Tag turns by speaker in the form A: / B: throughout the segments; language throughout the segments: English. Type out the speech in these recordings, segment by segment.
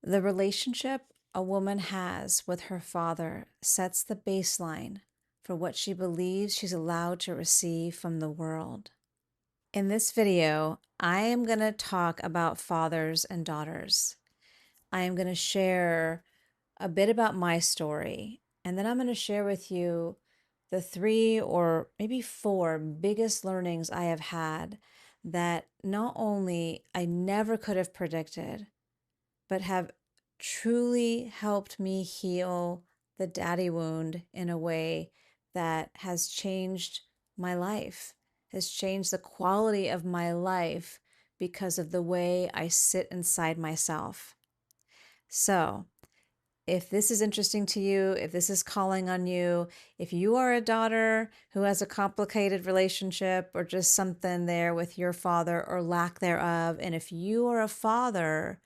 A: The relationship a woman has with her father sets the baseline for what she believes she's allowed to receive from the world. In this video, I am going to talk about fathers and daughters. I am going to share a bit about my story, and then I'm going to share with you the 3 or maybe 4 biggest learnings I have had that not only I never could have predicted, but have truly helped me heal the daddy wound in a way that has changed my life, has changed the quality of my life because of the way I sit inside myself. So, if this is interesting to you, if this is calling on you, if you are a daughter who has a complicated relationship or just something there with your father or lack thereof, and if you are a father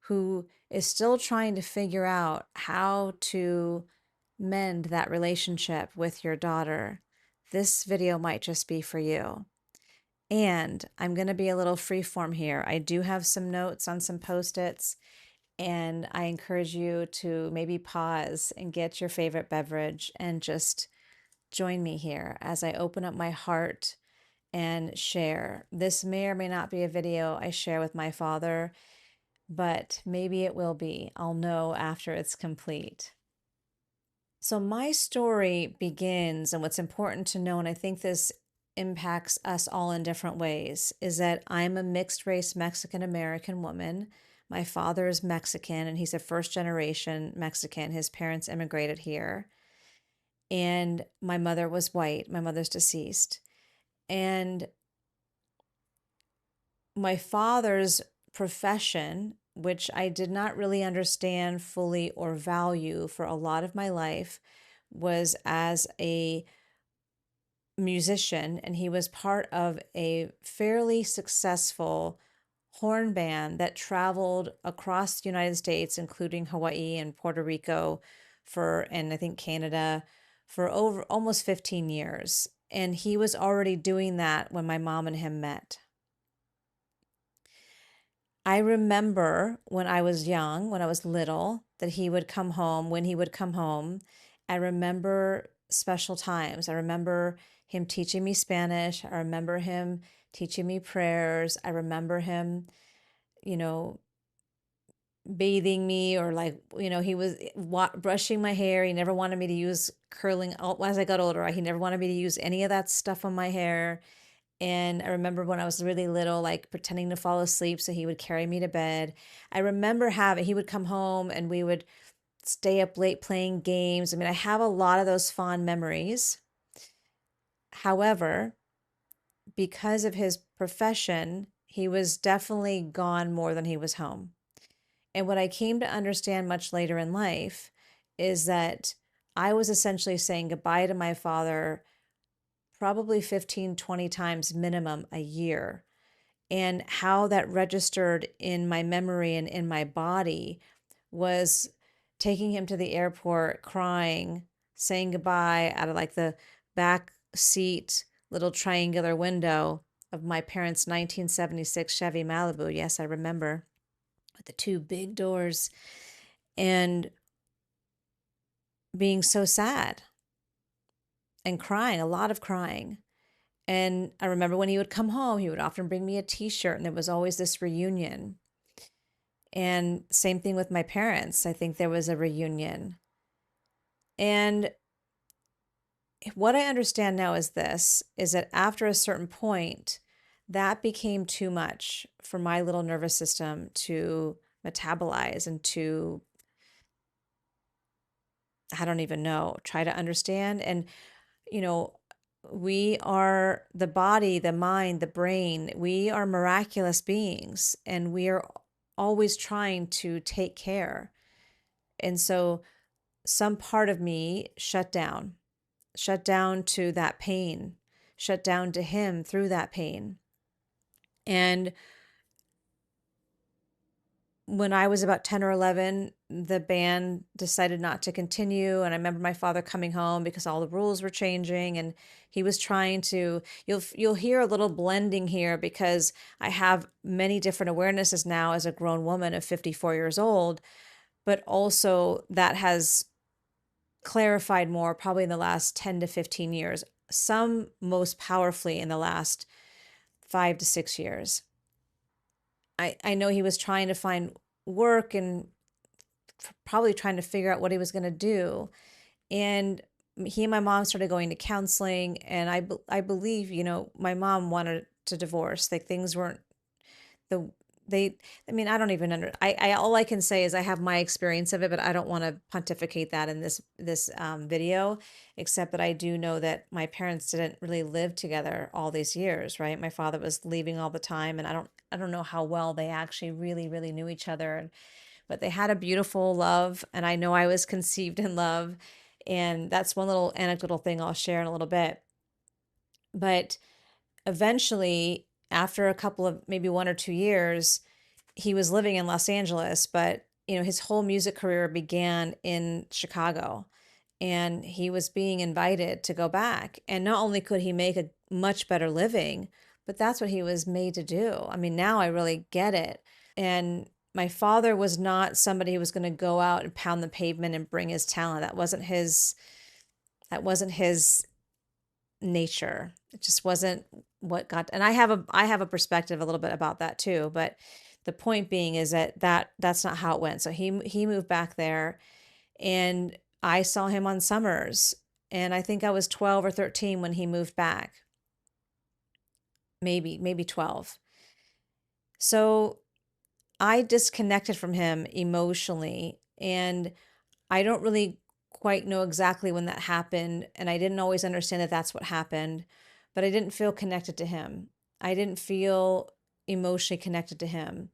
A: who is still trying to figure out how to mend that relationship with your daughter, this video might just be for you. And I'm going to be a little freeform here. I do have some notes on some Post-its, and I encourage you to maybe pause and get your favorite beverage and just join me here as I open up my heart and share. This may or may not be a video I share with my father, but maybe it will be. I'll know after it's complete. So, my story begins, and what's important to know, and I think this impacts us all in different ways, is that I'm a mixed race Mexican American woman. My father is Mexican, and he's a first generation Mexican. His parents immigrated here. And my mother was white. My mother's deceased. And my father's profession, which I did not really understand fully or value for a lot of my life, was as a musician, and he was part of a fairly successful horn band that traveled across the United States, including Hawaii and Puerto Rico and I think Canada for over almost 15 years. And he was already doing that when my mom and him met. I remember when I was young, when I was little, that he would come home. When he would come home, I remember special times. I remember him teaching me Spanish. I remember him teaching me prayers. I remember him, you know, bathing me, or like, he was brushing my hair. He never wanted me to use curling. As I got older, he never wanted me to use any of that stuff on my hair. And I remember when I was really little, like pretending to fall asleep so he would carry me to bed. I remember he would come home and we would stay up late playing games. I mean, I have a lot of those fond memories. However, because of his profession, he was definitely gone more than he was home. And what I came to understand much later in life is that I was essentially saying goodbye to my father probably 15, 20 times minimum a year. And how that registered in my memory and in my body was taking him to the airport, crying, saying goodbye out of like the back seat, little triangular window of my parents' 1976 Chevy Malibu. Yes, I remember, with the 2 big doors, and being so sad and crying, a lot of crying. And I remember when he would come home, he would often bring me a t-shirt, and there was always this reunion. And same thing with my parents. I think there was a reunion. And what I understand now is that after a certain point, that became too much for my little nervous system to metabolize and to, I don't even know, try to understand. And, you know, we are the body, the mind, the brain. We are miraculous beings, and we are always trying to take care. And so some part of me shut down to that pain, shut down to him through that pain. And when I was about 10 or 11, the band decided not to continue. And I remember my father coming home because all the rules were changing and he was trying to, you'll hear a little blending here because I have many different awarenesses now as a grown woman of 54 years old, but also that has clarified more probably in the last 10 to 15 years, some most powerfully in the last 5 to 6 years. I know he was trying to find work and probably trying to figure out what he was going to do. And he and my mom started going to counseling. And I believe, my mom wanted to divorce. Like things weren't the, I mean, I don't even all I can say is I have my experience of it, but I don't want to pontificate that in this video, except that I do know that my parents didn't really live together all these years, right? My father was leaving all the time, and I don't know how well they actually really, really knew each other. But they had a beautiful love, and I know I was conceived in love. And that's one little anecdotal thing I'll share in a little bit. But eventually, after a couple of maybe 1 or 2 years, he was living in Los Angeles, but his whole music career began in Chicago, and he was being invited to go back. And not only could he make a much better living, but that's what he was made to do. I mean, now I really get it. And my father was not somebody who was going to go out and pound the pavement and bring his talent. That wasn't his nature. It just wasn't what got, and I have a perspective a little bit about that too, but the point being is that's not how it went. So he moved back there, and I saw him on summers, and I think I was 12 or 13 when he moved back. Maybe 12. So I disconnected from him emotionally, and I don't really quite know exactly when that happened, and I didn't always understand that that's what happened, but I didn't feel connected to him. I didn't feel emotionally connected to him.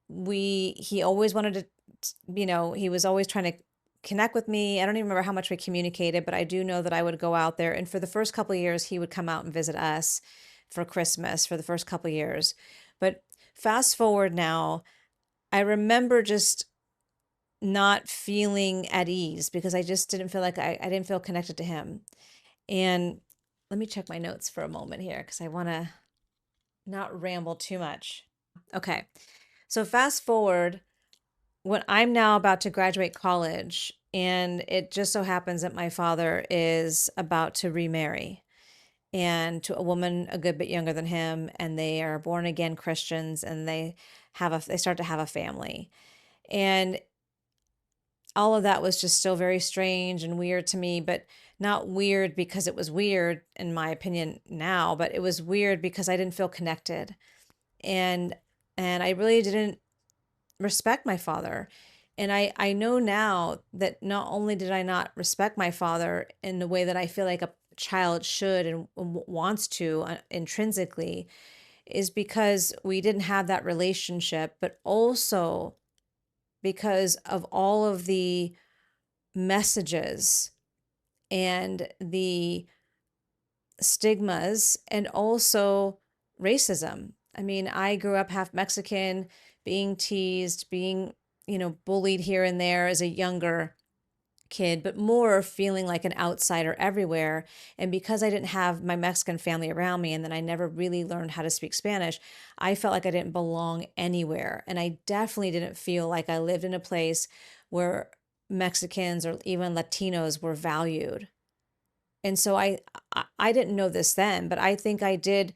A: He always wanted to, he was always trying to connect with me. I don't even remember how much we communicated, but I do know that I would go out there, and for the first couple of years, he would come out and visit us for Christmas for the first couple of years. But fast forward now, I remember just not feeling at ease because I just didn't feel like I didn't feel connected to him. And let me check my notes for a moment here because I want to not ramble too much. Okay. So fast forward when I'm now about to graduate college, and it just so happens that my father is about to remarry and to a woman a good bit younger than him, and they are born again Christians, and they start to have a family. And all of that was just still very strange and weird to me, but not weird because it was weird in my opinion now, but it was weird because I didn't feel connected. And I really didn't respect my father. And I know now that not only did I not respect my father in the way that I feel like a child should and wants to intrinsically, is because we didn't have that relationship, but also because of all of the messages and the stigmas and also racism. I mean, I grew up half Mexican, being teased, being, bullied here and there as a younger kid, but more feeling like an outsider everywhere. And because I didn't have my Mexican family around me, and then I never really learned how to speak Spanish, I felt like I didn't belong anywhere. And I definitely didn't feel like I lived in a place where Mexicans or even Latinos were valued. And so I didn't know this then, but I think I did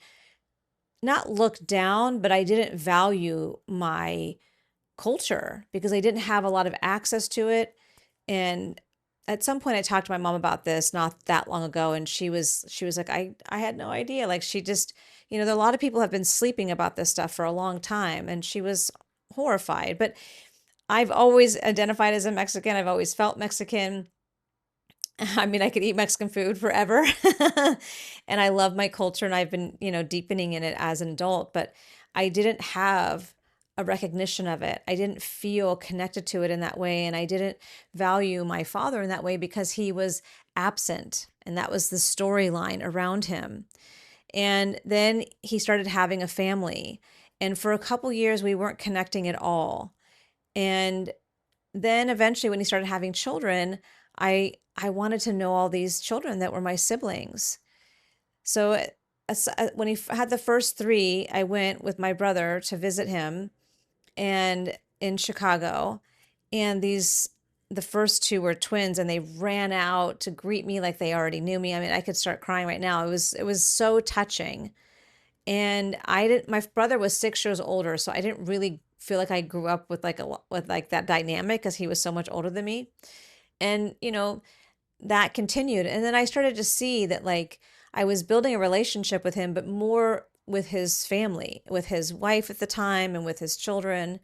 A: not look down, but I didn't value my culture because I didn't have a lot of access to it. And at some point I talked to my mom about this not that long ago, and she was like, I had no idea. Like she just, there are a lot of people have been sleeping about this stuff for a long time, and she was horrified. But I've always identified as a Mexican. I've always felt Mexican. I mean, I could eat Mexican food forever. And I love my culture, and I've been, deepening in it as an adult, but I didn't have a recognition of it. I didn't feel connected to it in that way. And I didn't value my father in that way because he was absent. And that was the storyline around him. And then he started having a family. And for a couple years, we weren't connecting at all. And then eventually when he started having children, I wanted to know all these children that were my siblings. So when he had the first three, I went with my brother to visit him and in Chicago. And the first two were twins and they ran out to greet me like they already knew me. I mean, I could start crying right now. It was so touching. And I didn't my brother was 6 years older, so I didn't really feel like I grew up with with like that dynamic because he was so much older than me. And that continued. And then I started to see that like I was building a relationship with him, but more with his family, with his wife at the time and with his children.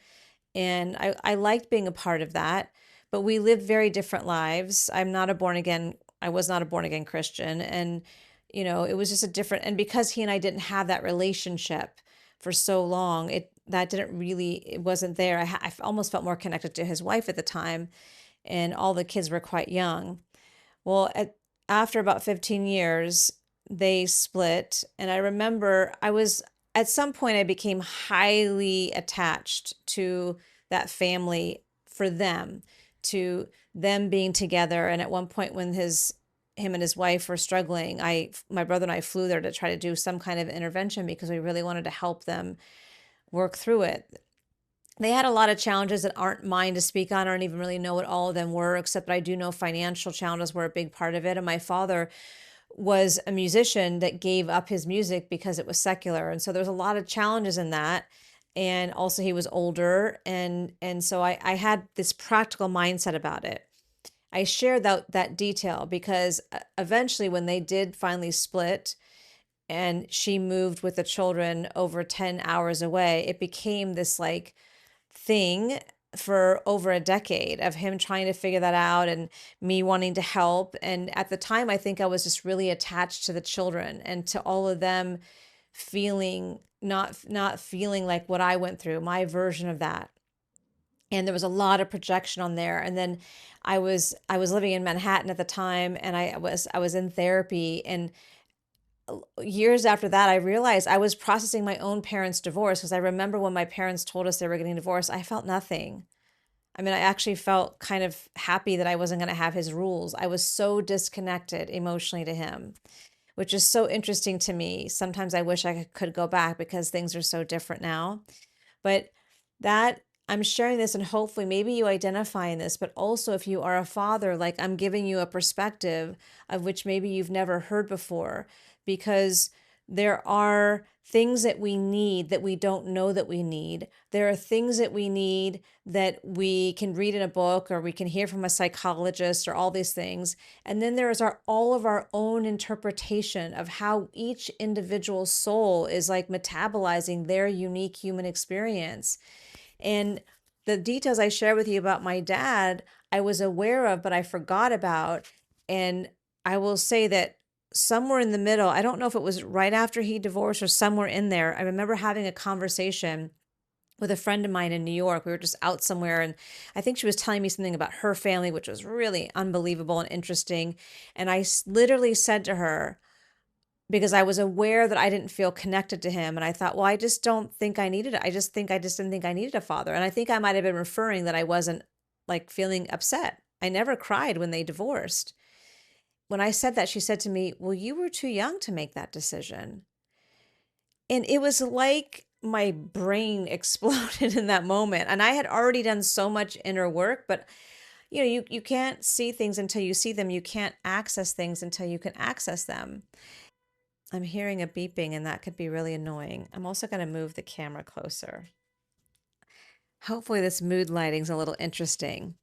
A: And I liked being a part of that, but we lived very different lives. I was not a born again Christian. And, it was just a different, and because he and I didn't have that relationship for so long, it wasn't there. I almost felt more connected to his wife at the time, and all the kids were quite young. Well, after about 15 years, they split. And I remember at some point, I became highly attached to that family for them, to them being together. And at one point, when him and his wife were struggling, my brother and I flew there to try to do some kind of intervention because we really wanted to help them work through it. They had a lot of challenges that aren't mine to speak on. I don't even really know what all of them were, except that I do know financial challenges were a big part of it. And my father was a musician that gave up his music because it was secular. And so there's a lot of challenges in that. And also he was older. And so I had this practical mindset about it. I shared that detail because eventually when they did finally split and she moved with the children over 10 hours away, it became this like thing for over a decade of him trying to figure that out and me wanting to help. And at the time, I think I was just really attached to the children and to all of them feeling not feeling like what I went through, my version of that. And there was a lot of projection on there. And then I was living in Manhattan at the time, and I was in therapy. And years after that, I realized I was processing my own parents' divorce because I remember when my parents told us they were getting divorced, I felt nothing. I mean, I actually felt kind of happy that I wasn't going to have his rules. I was so disconnected emotionally to him, which is so interesting to me. Sometimes I wish I could go back because things are so different now. But that I'm sharing this and hopefully maybe you identify in this, but also if you are a father, like I'm giving you a perspective of which maybe you've never heard before, because there are things that we need that we don't know that we need. There are things that we need that we can read in a book or we can hear from a psychologist or all these things. And then there is all of our own interpretation of how each individual soul is like metabolizing their unique human experience. And the details I shared with you about my dad, I was aware of, but I forgot about. And I will say that somewhere in the middle, I don't know if it was right after he divorced or somewhere in there, I remember having a conversation with a friend of mine in New York. We were just out somewhere, and I think she was telling me something about her family, which was really unbelievable and interesting. And I literally said to her, because I was aware that I didn't feel connected to him. And I thought, well, I just don't think I needed it. I just didn't think I needed a father. And I think I might have been referring that I wasn't like feeling upset. I never cried when they divorced. When I said that, she said to me, well, you were too young to make that decision. And it was like my brain exploded in that moment. And I had already done so much inner work, but you can't see things until you see them. You can't access things until you can access them. I'm hearing a beeping, and that could be really annoying. I'm also going to move the camera closer. Hopefully, this mood lighting's a little interesting.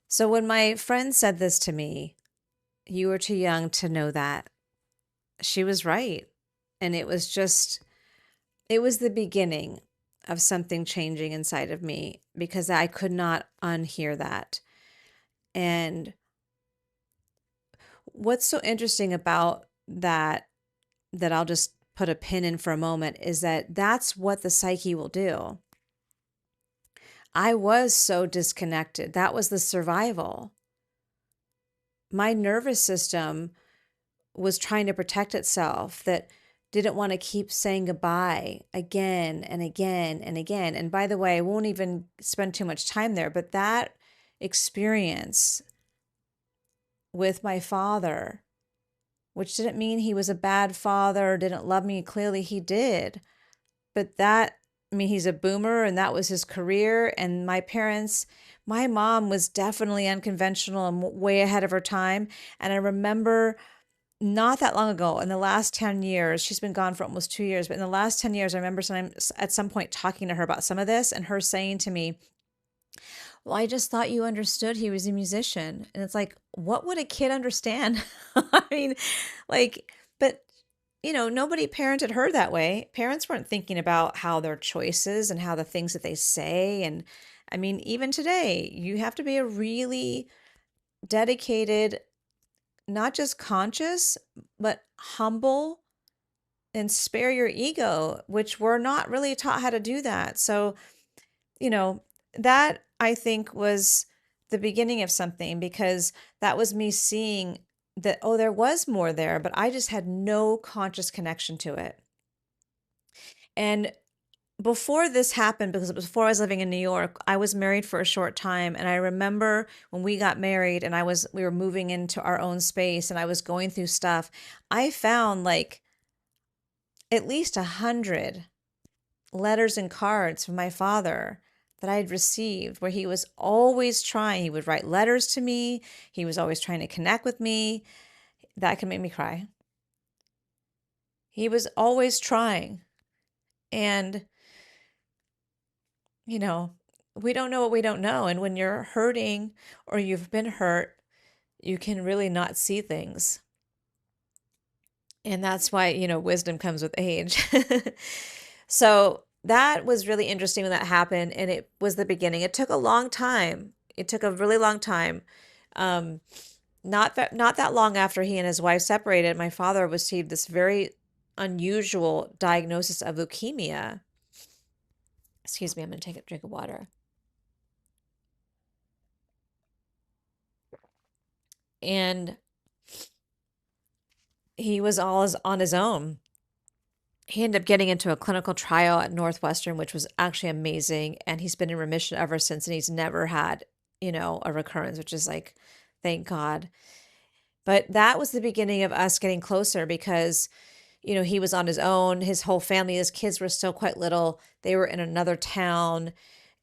A: So, when my friend said this to me, you were too young to know that, she was right. And it was the beginning of something changing inside of me because I could not unhear that. And what's so interesting about that I'll just put a pin in for a moment is that that's what the psyche will do. I was so disconnected. That was the survival. My nervous system was trying to protect itself, that didn't want to keep saying goodbye again and again and again. And by the way, I won't even spend too much time there, but that experience with my father, which didn't mean he was a bad father or didn't love me. Clearly he did. But that, I mean, he's a boomer and that was his career. And my parents, my mom was definitely unconventional and way ahead of her time. And I remember not that long ago, in the last 10 years, she's been gone for almost 2 years, but in the last 10 years, I remember at some point talking to her about some of this and her saying to me, well, I just thought you understood he was a musician. And it's like, what would a kid understand? I mean, like, but nobody parented her that way. Parents weren't thinking about how their choices and how the things that they say. And I mean, even today, you have to be a really dedicated, not just conscious, but humble and spare your ego, which we're not really taught how to do that. So, you know, that I think was the beginning of something because that was me seeing that, oh, there was more there, but I just had no conscious connection to it. And before this happened, because it was before I was living in New York, I was married for a short time. And I remember when we got married and we were moving into our own space and I was going through stuff, I found like at least 100 letters and cards from my father that I had received where he was always trying. He would write letters to me. He was always trying to connect with me. That can make me cry. He was always trying. And, you know, we don't know what we don't know. And when you're hurting or you've been hurt, you can really not see things. And that's why, wisdom comes with age. So that was really interesting when that happened. And it was the beginning. It took a long time. It took a really long time. Um, not that long after he and his wife separated, my father received this very unusual diagnosis of leukemia. Excuse me, I'm going to take a drink of water. And he was on his own. He ended up getting into a clinical trial at Northwestern, which was actually amazing. And he's been in remission ever since. And he's never had, a recurrence, which is like, thank God. But that was the beginning of us getting closer because, he was on his own. His whole family, his kids were still quite little. They were in another town.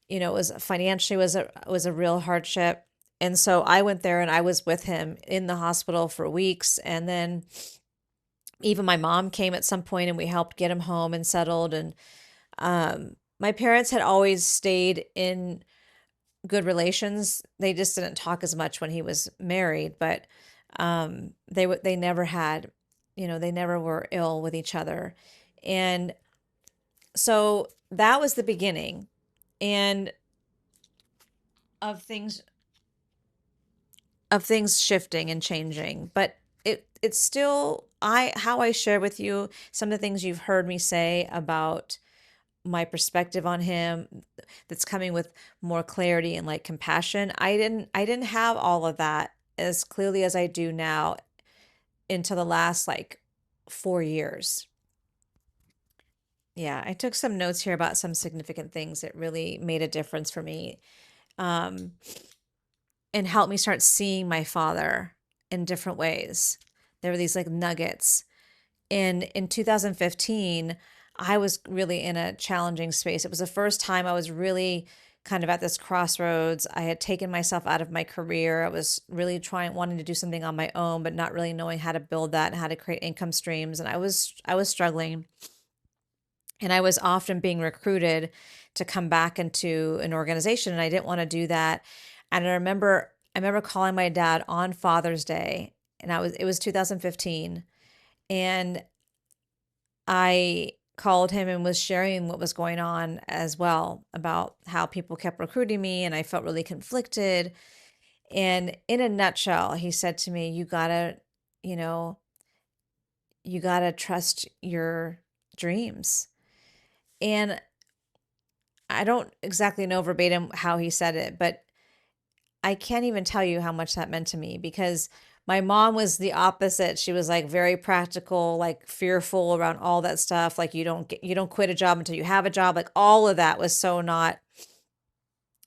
A: It was financially was a real hardship. And so I went there and I was with him in the hospital for weeks. And then even my mom came at some point and we helped get him home and settled. And my parents had always stayed in good relations. They just didn't talk as much when he was married, but they never had, they never were ill with each other. And so that was the beginning and of things shifting and changing. But it's still how I share with you some of the things you've heard me say about my perspective on him that's coming with more clarity and like compassion. I didn't have all of that as clearly as I do now until the last like 4 years. Yeah, I took some notes here about some significant things that really made a difference for me, um, and helped me start seeing my father in different ways. There were these like nuggets. In 2015, I was really in a challenging space. It was the first time I was really kind of at this crossroads. I had taken myself out of my career. I was really wanting to do something on my own, but not really knowing how to build that and how to create income streams. And I was struggling. And I was often being recruited to come back into an organization, and I didn't want to do that. And I remember calling my dad on Father's Day, and it was 2015, and I called him and was sharing what was going on as well about how people kept recruiting me, and I felt really conflicted. And in a nutshell, he said to me, you know, you gotta trust your dreams. And I don't exactly know verbatim how he said it, but I can't even tell you how much that meant to me because My mom was the opposite. She was like very practical, like fearful around all that stuff. Like you don't quit a job until you have a job. Like all of that was so not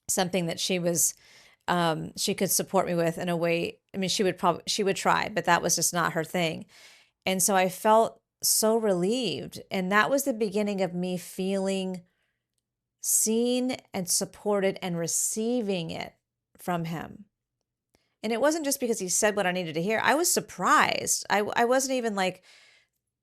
A: something that she could support me with in a way. I mean, she would try, but that was just not her thing. And so I felt so relieved. And that was the beginning of me feeling seen and supported and receiving it from him. And it wasn't just because he said what I needed to hear. I was surprised. I wasn't even like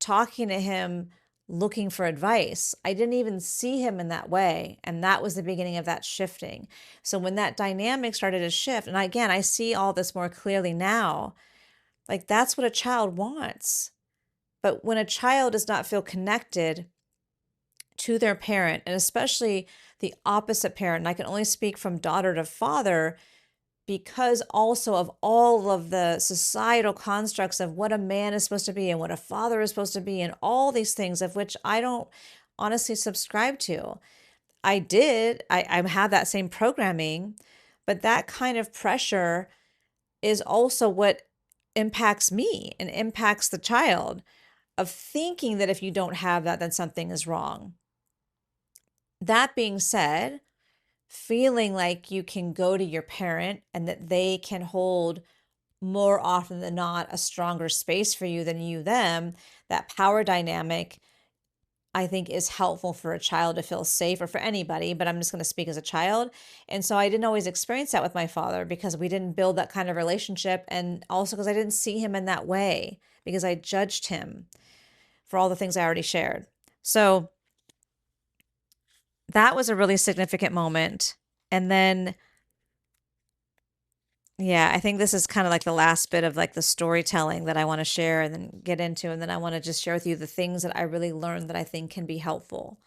A: talking to him looking for advice. I didn't even see him in that way. And that was the beginning of that shifting. So when that dynamic started to shift, and again, I see all this more clearly now, like that's what a child wants. But when a child does not feel connected to their parent, and especially the opposite parent, and I can only speak from daughter to father, because also of all of the societal constructs of what a man is supposed to be and what a father is supposed to be, and all these things of which I don't honestly subscribe to. I have that same programming, but that kind of pressure is also what impacts me and impacts the child of thinking that if you don't have that, then something is wrong. That being said, feeling like you can go to your parent and that they can hold more often than not a stronger space for you than you them, that power dynamic, I think is helpful for a child to feel safe, or for anybody, but I'm just going to speak as a child. And so I didn't always experience that with my father because we didn't build that kind of relationship, and also because I didn't see him in that way because I judged him for all the things I already shared. So that was a really significant moment. And then, yeah, I think this is kind of like the last bit of like the storytelling that I want to share and then get into. And then I want to just share with you the things that I really learned that I think can be helpful.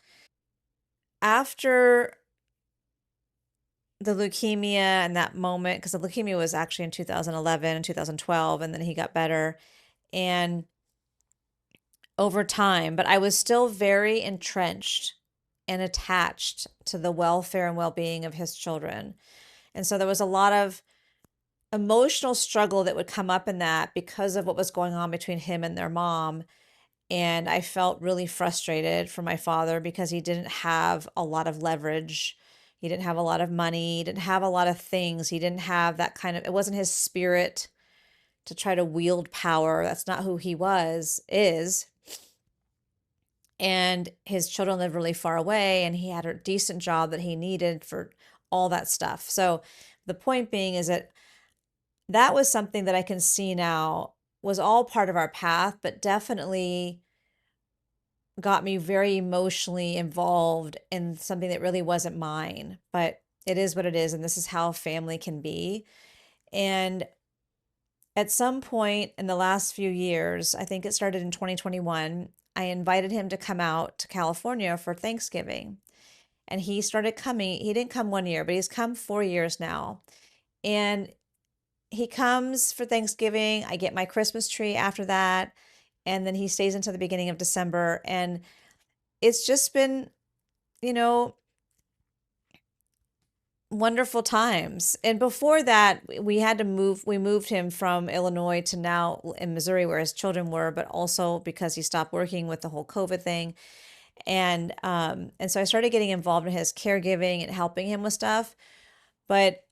A: After the leukemia and that moment, because the leukemia was actually in 2011 and 2012, and then he got better. And over time, but I was still very entrenched and attached to the welfare and well being of his children. And so there was a lot of emotional struggle that would come up in that because of what was going on between him and their mom. And I felt really frustrated for my father because he didn't have a lot of leverage. He didn't have a lot of money. He didn't have a lot of things. He didn't have that kind of, it wasn't his spirit to try to wield power. That's not who he is. And his children lived really far away, and he had a decent job that he needed for all that stuff. So the point being is that that was something that I can see now was all part of our path, but definitely got me very emotionally involved in something that really wasn't mine. But it is what it is, and this is how family can be. And at some point in the last few years, I think it started in 2021, I invited him to come out to California for Thanksgiving. And he started coming. He didn't come 1 year, but he's come 4 years now. And he comes for Thanksgiving. I get my Christmas tree after that. And then he stays until the beginning of December. And it's just been, you know, wonderful times. And before that, we had to move. We moved him from Illinois to now in Missouri, where his children were, but also because he stopped working with the whole COVID thing. And so I started getting involved in his caregiving and helping him with stuff. But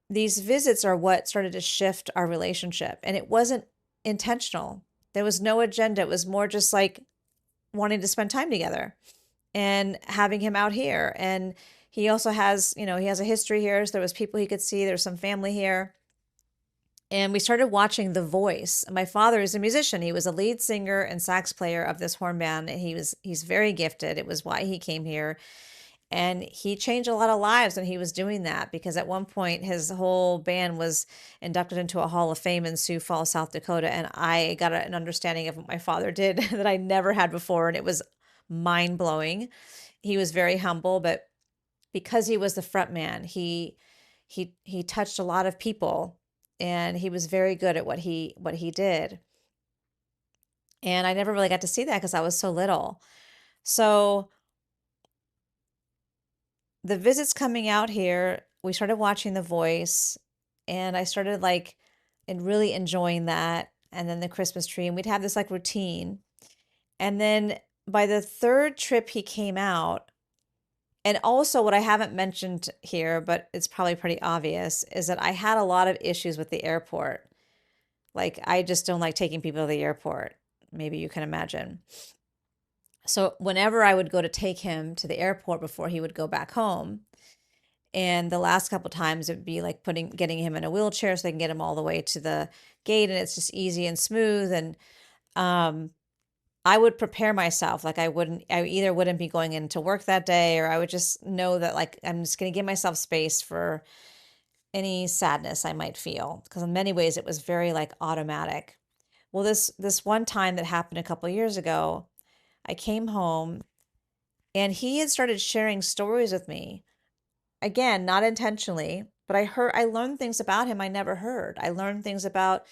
A: these visits are what started to shift our relationship. And it wasn't intentional. There was no agenda. It was more just like wanting to spend time together and having him out here. And he also has, he has a history here. So there was people he could see. There's some family here. And we started watching The Voice. My father is a musician. He was a lead singer and sax player of this horn band. And he's very gifted. It was why he came here. And he changed a lot of lives when he was doing that, because at one point his whole band was inducted into a Hall of Fame in Sioux Falls, South Dakota. And I got an understanding of what my father did that I never had before. And it was mind blowing. He was very humble, but because he was the front man, he touched a lot of people, and he was very good at what he did. And I never really got to see that because I was so little. So the visits coming out here, we started watching The Voice, and I started like and really enjoying that. And then the Christmas tree, and we'd have this like routine. And then by the third trip he came out, and also what I haven't mentioned here, but it's probably pretty obvious, is that I had a lot of issues with the airport. Like, I just don't like taking people to the airport. Maybe you can imagine. So whenever I would go to take him to the airport before he would go back home, and the last couple times it would be like getting him in a wheelchair so they can get him all the way to the gate, and it's just easy and smooth. And um, I would prepare myself. Like, I either wouldn't be going into work that day, or I would just know that like I'm just going to give myself space for any sadness I might feel, because in many ways it was very like automatic. Well, this one time that happened a couple years ago, I came home and he had started sharing stories with me. Again, not intentionally, but I learned things about him I never heard. I learned things about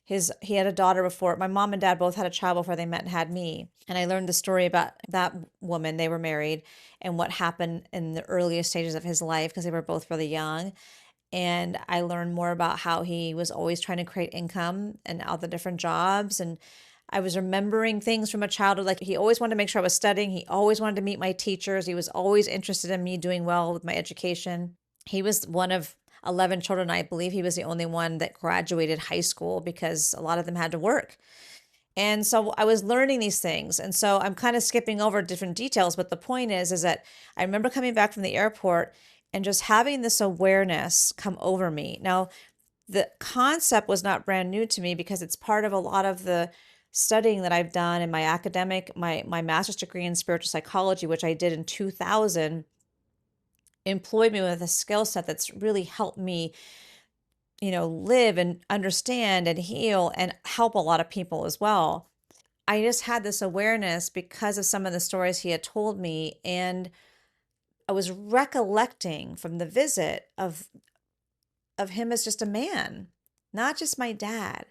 A: he had a daughter before. My mom and dad both had a child before they met and had me. And I learned the story about that woman. They were married and what happened in the earliest stages of his life because they were both really young. And I learned more about how he was always trying to create income and all the different jobs. And I was remembering things from a childhood. Like, he always wanted to make sure I was studying. He always wanted to meet my teachers. He was always interested in me doing well with my education. He was one of 11 children. I believe he was the only one that graduated high school because a lot of them had to work. And so I was learning these things. And so I'm kind of skipping over different details, but the point is that I remember coming back from the airport and just having this awareness come over me. Now, the concept was not brand new to me because it's part of a lot of the studying that I've done in my my master's degree in spiritual psychology, which I did in 2000, employed me with a skill set that's really helped me, live and understand and heal and help a lot of people as well. I just had this awareness because of some of the stories he had told me, and I was recollecting from the visit of him as just a man, not just my dad,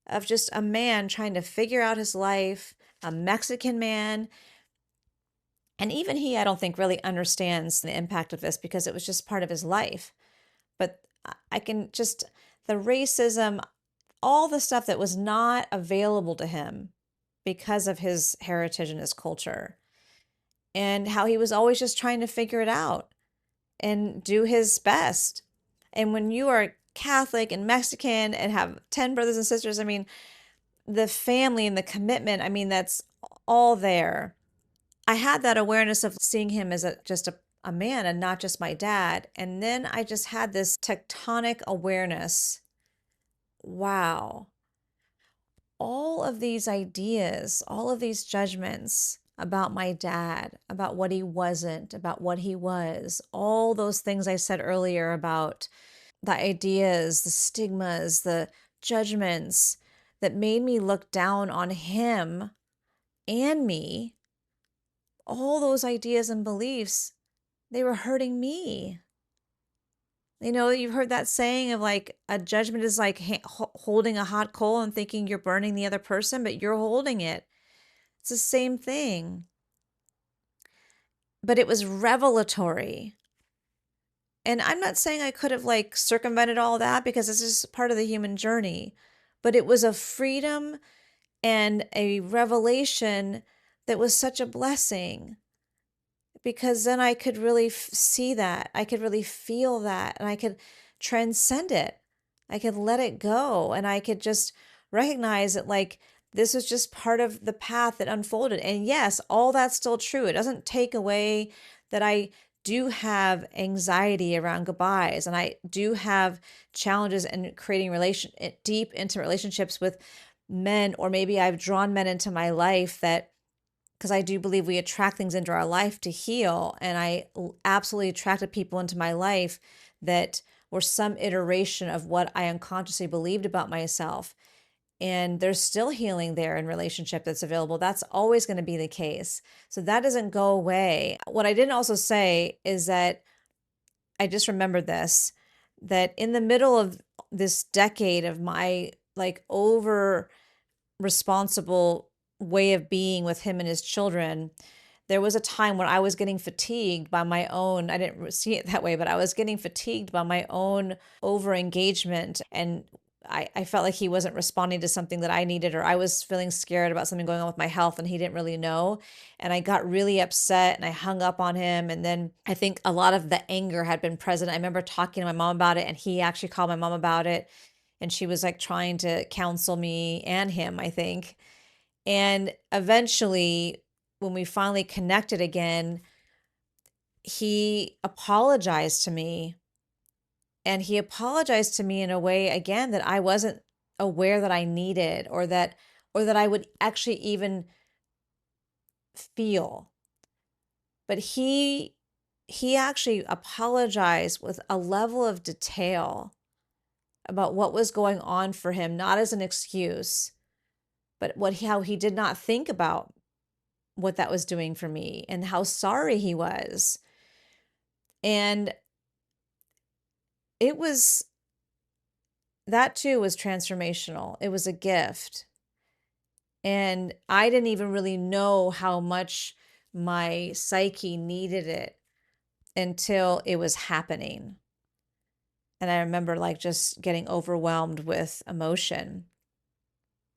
A: of just a man trying to figure out his life, a Mexican man. And even he, I don't think, really understands the impact of this because it was just part of his life. But I can just, the racism, all the stuff that was not available to him because of his heritage and his culture, and how he was always just trying to figure it out and do his best. And when you are Catholic and Mexican and have 10 brothers and sisters, I mean, the family and the commitment, I mean, that's all there. I had that awareness of seeing him as just a man and not just my dad. And then I just had this tectonic awareness. Wow. All of these ideas, all of these judgments about my dad, about what he wasn't, about what he was, all those things I said earlier about the ideas, the stigmas, the judgments that made me look down on him and me, all those ideas and beliefs, they were hurting me. You've heard that saying of like a judgment is like holding a hot coal and thinking you're burning the other person, but you're holding it. It's the same thing. But it was revelatory. And I'm not saying I could have like circumvented all that because this is part of the human journey, but it was a freedom and a revelation that was such a blessing, because then I could really see that. I could really feel that, and I could transcend it. I could let it go, and I could just recognize that like this was just part of the path that unfolded. And yes, all that's still true. It doesn't take away that I do have anxiety around goodbyes, and I do have challenges in creating deep, intimate relationships with men, or maybe I've drawn men into my life that, because I do believe we attract things into our life to heal. And I absolutely attracted people into my life that were some iteration of what I unconsciously believed about myself. And there's still healing there in relationship that's available. That's always going to be the case. So that doesn't go away. What I didn't also say is that I just remembered this, that in the middle of this decade of my like over responsible way of being with him and his children, there was a time when I was getting fatigued by my own, I didn't see it that way, but I was getting fatigued by my own over engagement and I felt like he wasn't responding to something that I needed, or I was feeling scared about something going on with my health and he didn't really know. And I got really upset and I hung up on him. And then I think a lot of the anger had been present. I remember talking to my mom about it, and he actually called my mom about it. And she was like trying to counsel me and him, I think. And eventually, when we finally connected again, he apologized to me. And he apologized to me in a way, again, that I wasn't aware that I needed, or that I would actually even feel. But he actually apologized with a level of detail about what was going on for him, not as an excuse, but how he did not think about what that was doing for me and how sorry he was. And it was that too was transformational. It was a gift. And I didn't even really know how much my psyche needed it until it was happening. And I remember like just getting overwhelmed with emotion.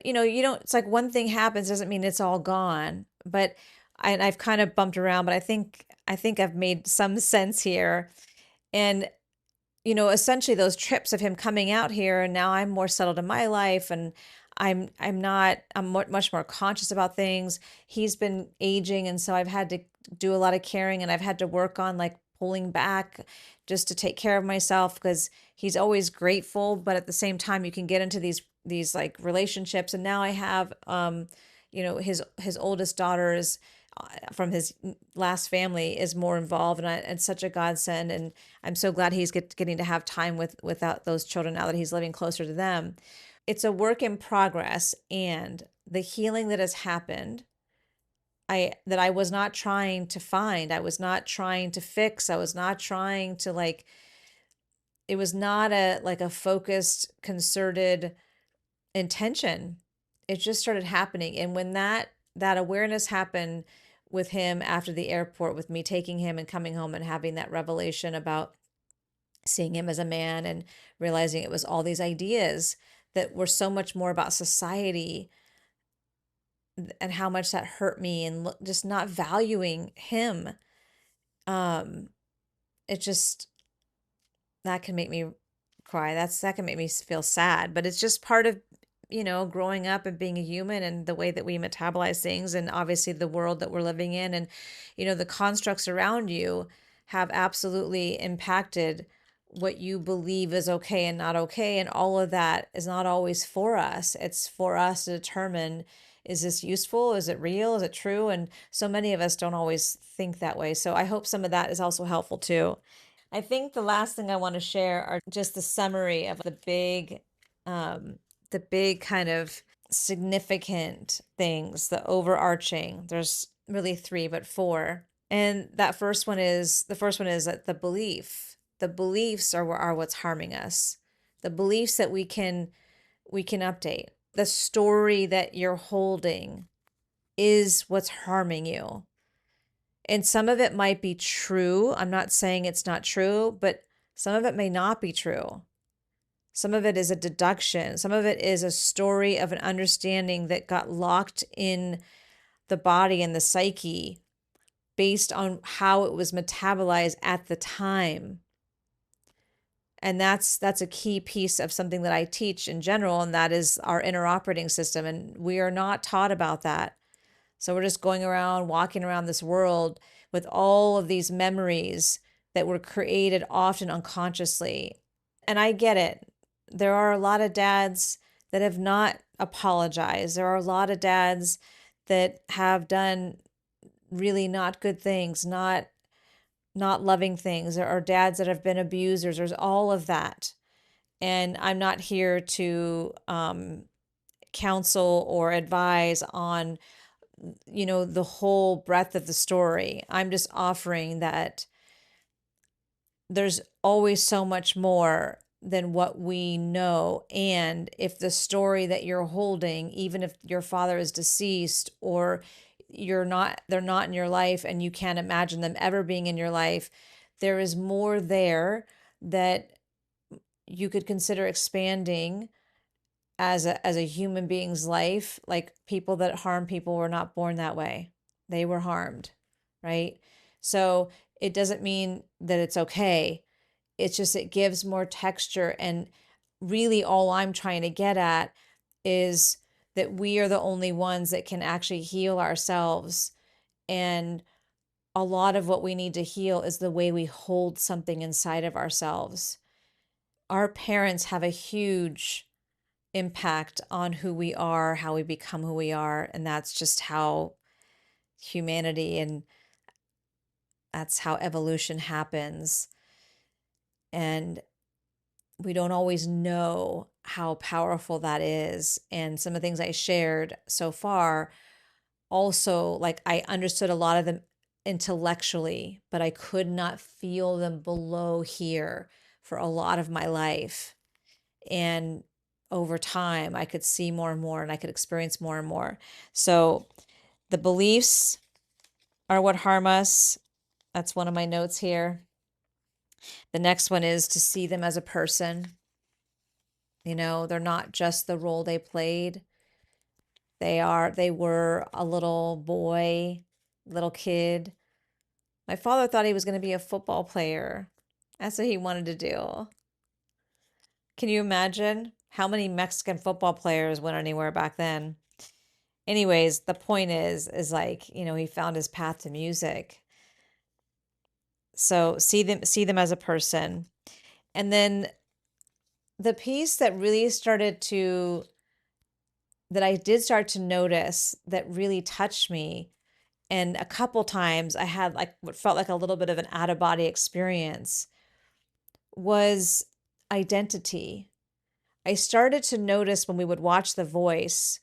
A: You don't, it's like one thing happens doesn't mean it's all gone. But I've kind of bumped around, but I think I've made some sense here. And essentially those trips of him coming out here, and now I'm more settled in my life, and I'm much more conscious about things. He's been aging, and so I've had to do a lot of caring, and I've had to work on like pulling back just to take care of myself, because he's always grateful, but at the same time you can get into these like relationships. And now I have his oldest daughter is from his last family is more involved, and it's such a godsend. And I'm so glad he's getting to have time without those children now that he's living closer to them. It's a work in progress, and the healing that has happened, I was not trying to find, I was not trying to fix, I was not trying to like, it was not a focused, concerted intention. It just started happening. And when that awareness happened with him after the airport, with me taking him and coming home and having that revelation about seeing him as a man, and realizing it was all these ideas that were so much more about society, and how much that hurt me, and just not valuing him. um it just that can make me cry. That can make me feel sad, but it's just part of growing up and being a human, and the way that we metabolize things, and obviously the world that we're living in, and the constructs around you have absolutely impacted what you believe is okay and not okay. And all of that is not always for us. It's for us to determine, is this useful? Is it real? Is it true? And so many of us don't always think that way. So I hope some of that is also helpful too. I think the last thing I want to share are just the summary of the big kind of significant things, the overarching. There's really three, but four. And the first one is that the beliefs are what's harming us. The beliefs that we can update. The story that you're holding is what's harming you. And some of it might be true. I'm not saying it's not true, but some of it may not be true. Some of it is a deduction. Some of it is a story of an understanding that got locked in the body and the psyche based on how it was metabolized at the time. And that's a key piece of something that I teach in general, and that is our inner operating system. And we are not taught about that. So we're just going around, walking around this world with all of these memories that were created often unconsciously. And I get it. There are a lot of dads that have not apologized. There are a lot of dads that have done really not good things, not loving things. There are dads that have been abusers. There's all of that. And I'm not here to counsel or advise on the whole breadth of the story. I'm just offering that there's always so much more than what we know. And if the story that you're holding, even if your father is deceased, or they're not in your life, and you can't imagine them ever being in your life, there is more there that you could consider expanding as a human being's life, like people that harm people were not born that way. They were harmed, right? So it doesn't mean that it's okay. It's just it gives more texture. And really all I'm trying to get at is that we are the only ones that can actually heal ourselves. And a lot of what we need to heal is the way we hold something inside of ourselves. Our parents have a huge impact on who we are, how we become who we are. And that's just how humanity and that's how evolution happens. And we don't always know how powerful that is. And some of the things I shared so far also, like, I understood a lot of them intellectually, but I could not feel them below here for a lot of my life. And over time, I could see more and more and I could experience more and more. So the beliefs are what harm us. That's one of my notes here. The next one is to see them as a person. You know, they're not just the role they played. They were a little boy, little kid. My father thought he was going to be a football player. That's what he wanted to do. Can you imagine how many Mexican football players went anywhere back then? Anyways, the point is like, you know, he found his path to music. So see them as a person. And then the piece that really started to that I did start to notice that really touched me, and a couple times I had like what felt like a little bit of an out of body experience, was identity. I started to notice when we would watch The Voice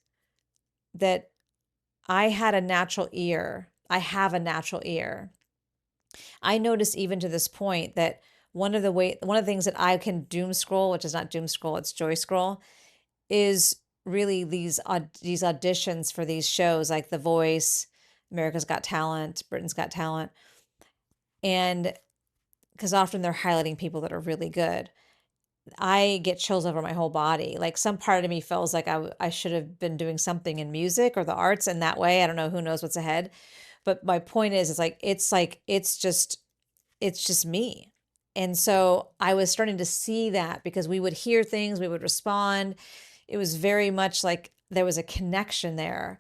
A: that I had a natural ear. I have a natural ear. I noticed even to this point that one of the things that I can doom scroll, which is not doom scroll, it's joy scroll, is really these auditions for these shows like The Voice, America's Got Talent, Britain's Got Talent, and because often they're highlighting people that are really good. I get chills over my whole body. Like some part of me feels like I should have been doing something in music or the arts in that way. I don't know, who knows what's ahead. But my point is, it's just me. And so I was starting to see that because we would hear things, we would respond. It was very much like there was a connection there.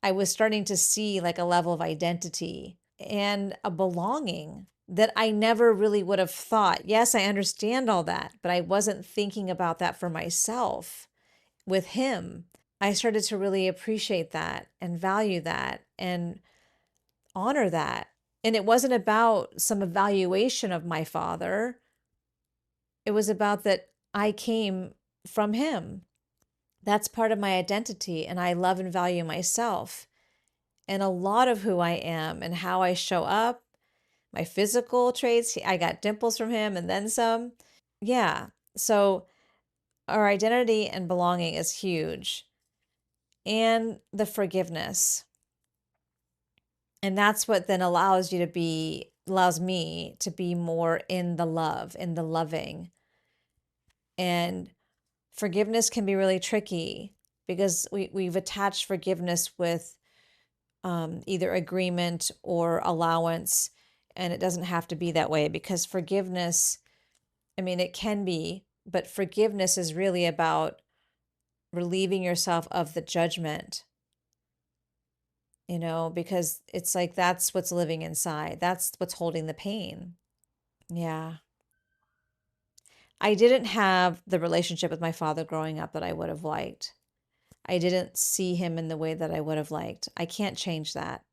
A: I was starting to see like a level of identity and a belonging that I never really would have thought. Yes, I understand all that, but I wasn't thinking about that for myself with him. I started to really appreciate that and value that and honor that. And it wasn't about some evaluation of my father. It was about that I came from him. That's part of my identity. And I love and value myself. And a lot of who I am and how I show up, my physical traits, I got dimples from him and then some. Yeah. So our identity and belonging is huge. And the forgiveness. And that's what then allows me to be more in the love, in the loving. And forgiveness can be really tricky because we've attached forgiveness with either agreement or allowance. And it doesn't have to be that way because forgiveness, I mean, it can be, but forgiveness is really about relieving yourself of the judgment, you know, because it's like that's what's living inside. That's what's holding the pain. Yeah. I didn't have the relationship with my father growing up that I would have liked. I didn't see him in the way that I would have liked. I can't change that.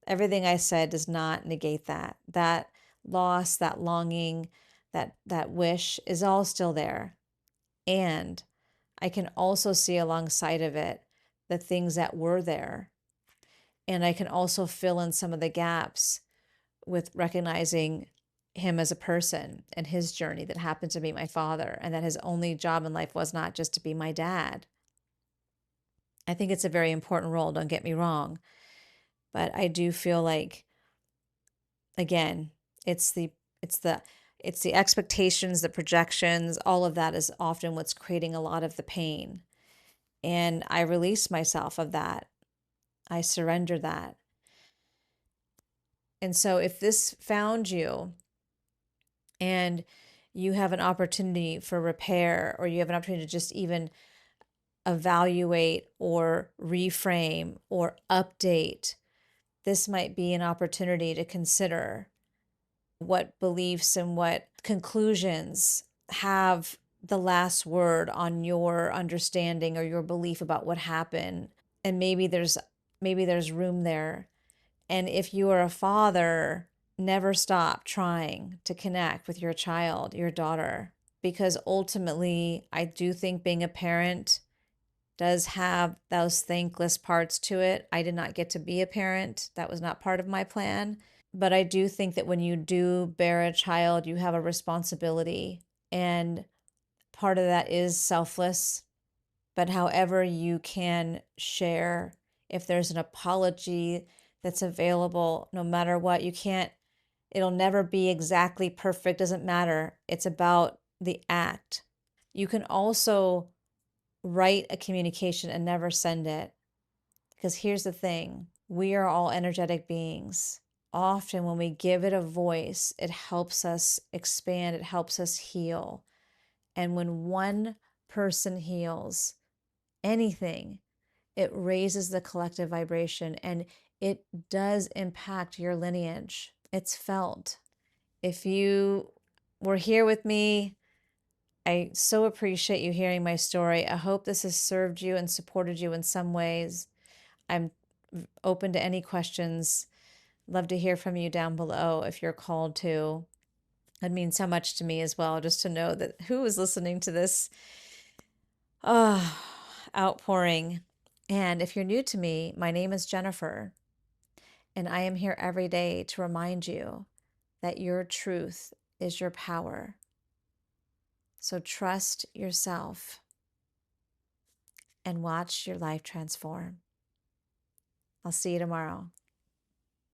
A: Everything I said does not negate that. That loss, that longing, that wish is all still there. And I can also see alongside of it the things that were there. And I can also fill in some of the gaps with recognizing him as a person and his journey that happened to be my father, and that his only job in life was not just to be my dad. I think it's a very important role, don't get me wrong. But I do feel like, again, it's the it's the it's the expectations, the projections, all of that is often what's creating a lot of the pain. And I released myself of that. I surrendered that. And so if this found you and you have an opportunity for repair, or you have an opportunity to just even evaluate or reframe or update, this might be an opportunity to consider what beliefs and what conclusions have the last word on your understanding or your belief about what happened. And maybe there's room there. And if you are a father, never stop trying to connect with your child, your daughter, because ultimately I do think being a parent does have those thankless parts to it. I did not get to be a parent. That was not part of my plan. But I do think that when you do bear a child, you have a responsibility. And part of that is selfless. But however you can share, if there's an apology that's available, no matter what, you can't, it'll never be exactly perfect, doesn't matter. It's about the act. You can also write a communication and never send it. Because here's the thing, we are all energetic beings. Often, when we give it a voice, it helps us expand, it helps us heal. And when one person heals anything, it raises the collective vibration and it does impact your lineage. It's felt. If you were here with me, I so appreciate you hearing my story. I hope this has served you and supported you in some ways. I'm open to any questions. Love to hear from you down below if you're called to. It means so much to me as well, just to know that who is listening to this outpouring. And if you're new to me, my name is Jennifer, and I am here every day to remind you that your truth is your power. So trust yourself and watch your life transform. I'll see you tomorrow.